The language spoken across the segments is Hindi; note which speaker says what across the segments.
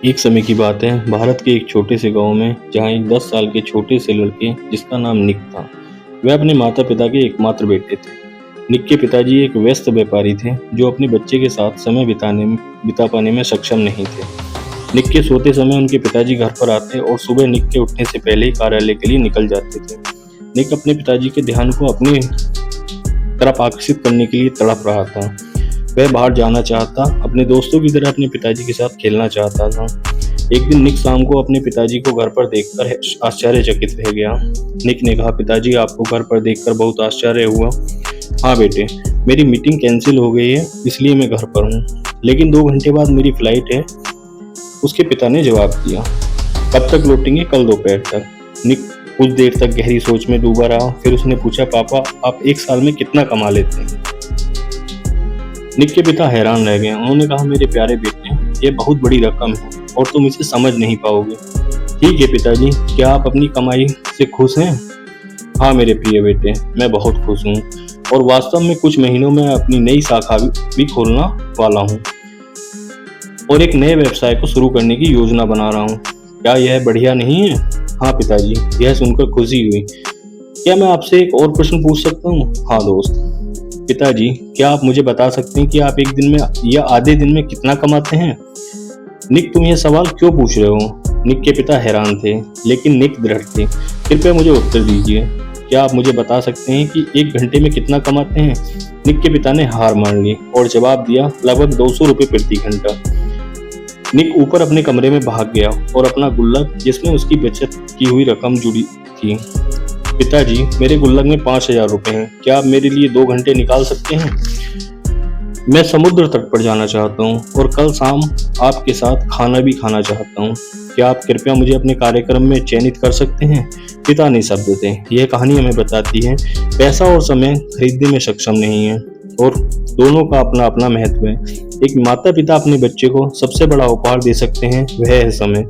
Speaker 1: एक समय की बात है, भारत के एक छोटे से गांव में जहां एक 10 साल के छोटे से लड़के जिसका नाम निक था, वह अपने माता पिता के एकमात्र बेटे थे। निक के पिताजी एक व्यस्त व्यापारी थे जो अपने बच्चे के साथ समय बिता पाने में सक्षम नहीं थे। निक के सोते समय उनके पिताजी घर पर आते और सुबह निक के उठने से पहले ही कार्यालय के लिए निकल जाते थे। निक अपने पिताजी के ध्यान को अपनी तरफ आकर्षित करने के लिए तड़प रहा था। वह बाहर जाना चाहता, अपने दोस्तों की तरह अपने पिताजी के साथ खेलना चाहता था। एक दिन निक शाम को अपने पिताजी को घर पर देखकर आश्चर्यचकित रह गया। निक ने कहा, पिताजी आपको घर पर देखकर बहुत आश्चर्य हुआ। हाँ बेटे, मेरी मीटिंग कैंसिल हो गई है इसलिए मैं घर पर हूँ, लेकिन 2 घंटे बाद मेरी फ्लाइट है, उसके पिता ने जवाब दिया। कब तक लौटेंगे? कल दोपहर तक। निक कुछ देर तक गहरी सोच में डूबा रहा, फिर उसने पूछा, पापा आप 1 साल में कितना कमा लेते हैं? निक के पिता हैरान रह गए। उन्होंने कहा, मेरे प्यारे बेटे, ये बहुत बड़ी रकम है और तुम इसे समझ नहीं पाओगे। ठीक है पिताजी, क्या आप अपनी कमाई से खुश हैं? हाँ मेरे प्रिय बेटे, मैं बहुत खुश हूँ और वास्तव में कुछ महीनों में अपनी नई शाखा भी खोलना वाला हूँ और एक नए व्यवसाय को शुरू करने की योजना बना रहा हूँ। क्या यह बढ़िया नहीं है? हाँ पिताजी, यह सुनकर खुशी हुई। क्या मैं आपसे एक और प्रश्न पूछ सकता हूँ? हाँ दोस्त। पिताजी, क्या आप मुझे बता सकते हैं कि आप एक दिन में या आधे दिन में कितना कमाते हैं? निक, तुम यह सवाल क्यों पूछ रहे हो? निक के पिता हैरान थे, लेकिन निक दृढ़ थे। कृपया मुझे उत्तर दीजिए। क्या आप मुझे बता सकते हैं कि 1 घंटे में कितना कमाते हैं? निक के पिता ने हार मान ली और जवाब दिया, लगभग 200 रुपये प्रति घंटा। निक ऊपर अपने कमरे में भाग गया और अपना गुल्लक, जिसमें उसकी बचत की हुई रकम जुड़ी थी। पिताजी, मेरे गुल्लक में 5000 रुपये हैं। क्या आप मेरे लिए 2 घंटे निकाल सकते हैं? मैं समुद्र तट पर जाना चाहता हूँ और कल शाम आपके साथ खाना भी खाना चाहता हूँ। क्या आप कृपया मुझे अपने कार्यक्रम में चयनित कर सकते हैं? पिता निःशब्द थे। यह कहानी हमें बताती है, पैसा और समय खरीदने में सक्षम नहीं है और दोनों का अपना अपना महत्व है। एक माता पिता अपने बच्चे को सबसे बड़ा उपहार दे सकते हैं, वह है समय।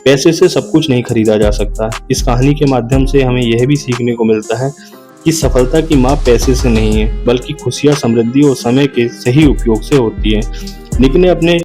Speaker 1: पैसे से सब कुछ नहीं खरीदा जा सकता। इस कहानी के माध्यम से हमें यह भी सीखने को मिलता है कि सफलता की माप पैसे से नहीं है, बल्कि खुशियां, समृद्धि और समय के सही उपयोग से होती है। निक ने अपने